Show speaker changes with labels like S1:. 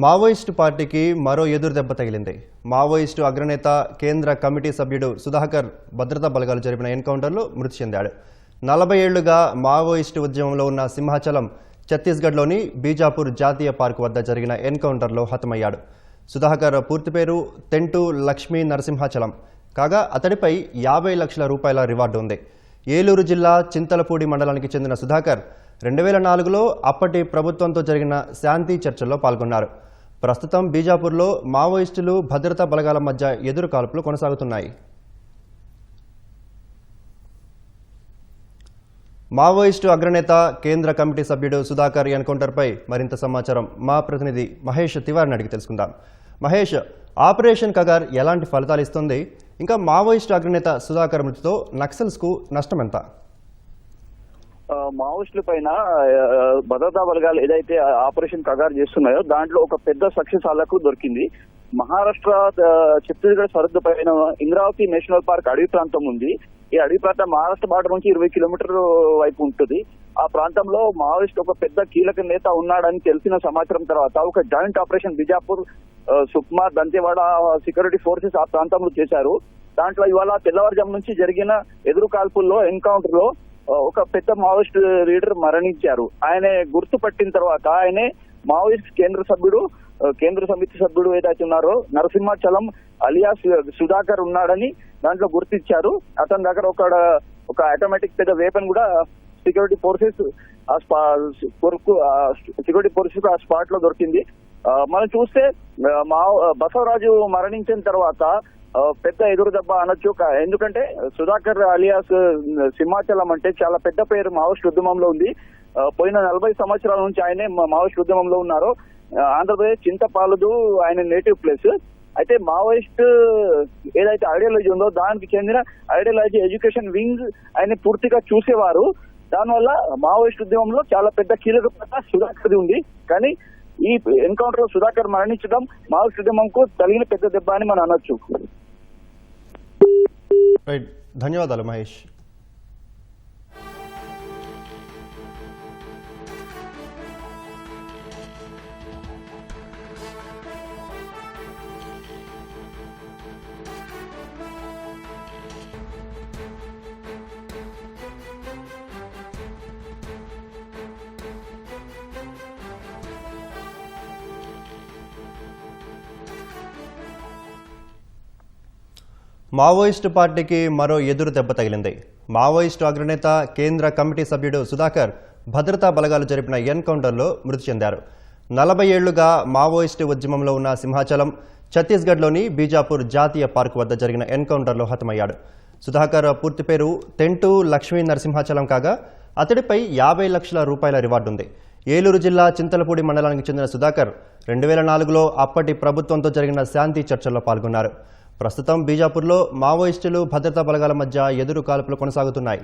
S1: Maoist పార్టీకి మరో ఎదురు దెబ్బ తగిలింది. మావోయిస్టు అగ్రనేత కేంద్ర కమిటీ సభ్యుడు సుధాకర్ భద్రతా బలగాలు జరిపిన ఎన్కౌంటర్లో మృతి చెందాడు. 40 ఏళ్లుగా మావోయిస్టు ఉద్యమంలో ఉన్న సింహాచలం ఛత్తీస్గఢ్లోని బీజాపూర్ జాతీయ పార్కు వద్ద జరిగిన ఎన్కౌంటర్లో హతమయ్యాడు. సుధాకర్ పూర్తి పేరు తెంటు లక్ష్మీ నరసింహాచలం కాగా అతడిపై 50 లక్షల రూపాయల రివార్డు ఉంది. ఏలూరు జిల్లా చింతలపూడి మండలానికి చెందిన సుధాకర్ 2004లో అప్పటి ప్రభుత్వంతో జరిగిన శాంతి చర్చల్లో పాల్గొన్నారు. ప్రస్తుతం బీజాపూర్లో మావోయిస్టులు భద్రతా బలగాల మధ్య ఎదురు కాల్పులు కొనసాగుతున్నాయి. మావోయిస్టు అగ్రనేత కేంద్ర కమిటీ సభ్యుడు సుధాకర్ ఎన్కౌంటర్పై మరింత సమాచారం మా ప్రతినిధి మహేష్ తివారిని అడిగి తెలుసుకుందాం. మహేష్, ఆపరేషన్ కగార్ ఎలాంటి ఫలితాలు ఇస్తుంది? ఇంకా మావోయిస్టు అగ్రనేత సుధాకర్ మృతితో నక్సల్స్కు నష్టం ఎంత?
S2: మావోయిస్టుల పైన భద్రతా బలగాలు ఏదైతే ఆపరేషన్ కగార్ చేస్తున్నాయో దాంట్లో ఒక పెద్ద సక్సెస్ వాళ్ళకు దొరికింది. మహారాష్ట్ర ఛత్తీస్గఢ్ సరిహద్దు పైన ఇంద్రావతి నేషనల్ పార్క్ అడవి ప్రాంతం ఉంది. ఈ అడవి ప్రాంతం మహారాష్ట్ర బార్డర్ నుంచి 20 కిలోమీటర్ల వైపు ఉంటుంది. ఆ ప్రాంతంలో మావోయిస్ట్ ఒక పెద్ద కీలక నేత ఉన్నాడని తెలిసిన సమాచారం తర్వాత ఒక joint operation Bijapur, Sukma, Dantewada security forces ఆ ప్రాంతంలో చేశారు. దాంట్లో ఇవాళ తెల్లవారుజాము నుంచి జరిగిన ఎదురు కాల్పుల్లో ఎన్కౌంటర్ లో ఒక పెద్ద మావోయిస్ట్ లీడర్ మరణించారు. ఆయన గుర్తుపట్టిన తర్వాత ఆయనే మావోయిస్ట్ కేంద్ర సమితి సభ్యుడు ఏదైతే ఉన్నారో నరసింహాచలం అలియాస్ సుధాకర్ ఉన్నాడని దాంట్లో గుర్తించారు. అతని దగ్గర ఒక ఆటోమేటిక్ పెద్ద వేపన్ కూడా సెక్యూరిటీ ఫోర్సెస్ ఆ స్పాట్ లో దొరికింది. మనం చూస్తే బసవరాజు మరణించిన తర్వాత పెద్ద ఎదురు దెబ్బ అనొచ్చు. ఎందుకంటే సుధాకర్ అలియాస్ సింహాచలం అంటే చాలా పెద్ద పేరు మావోయిస్ట్ ఉద్యమంలో ఉంది. పోయిన 40 సంవత్సరాల నుంచి ఆయనే మావోయిస్ట్ ఉద్యమంలో ఉన్నారు. ఆంధ్రప్రదేశ్ చింతపాలదు ఆయన నేటివ్ ప్లేస్. అయితే మావోయిస్ట్ ఏదైతే ఐడియాలజీ ఉందో దానికి చెందిన ఐడియాలజీ ఎడ్యుకేషన్ వింగ్ ఆయన పూర్తిగా చూసేవారు. దానివల్ల మావోయిస్ట్ ఉద్యమంలో చాలా పెద్ద కీలక పాత్ర సుధాకర్ది ఉంది. కానీ ఈ ఎన్కౌంటర్ లో సుధాకర్ మరణించడం మావోయిస్ట్ ఉద్యమంకు తగిన పెద్ద దెబ్బ అని మనం అనొచ్చు.
S1: ధన్యవాదాలు మహేష్. మావోయిస్టు పార్టీకి మరో ఎదురు దెబ్బ తగిలింది. మావోయిస్టు అగ్రనేత కేంద్ర కమిటీ సభ్యుడు సుధాకర్ భద్రతా బలగాలు జరిపిన ఎన్కౌంటర్లో మృతి చెందారు. 40 ఏళ్లుగా మావోయిస్టు ఉద్యమంలో ఉన్న సింహాచలం ఛత్తీస్గఢ్లోని బీజాపూర్ జాతీయ పార్కు వద్ద జరిగిన ఎన్కౌంటర్లో హతమయ్యాడు. సుధాకర్ పూర్తి పేరు తెంటు లక్ష్మీ నరసింహాచలం కాగా అతడిపై 50 లక్షల రూపాయల రివార్డు ఉంది. ఏలూరు జిల్లా చింతలపూడి మండలానికి చెందిన సుధాకర్ 2004లో అప్పటి ప్రభుత్వంతో జరిగిన శాంతి చర్చల్లో పాల్గొన్నారు. ప్రస్తుతం బీజాపూర్లో మావోయిస్టులు భద్రతా బలగాల మధ్య ఎదురు కాల్పులు కొనసాగుతున్నాయి.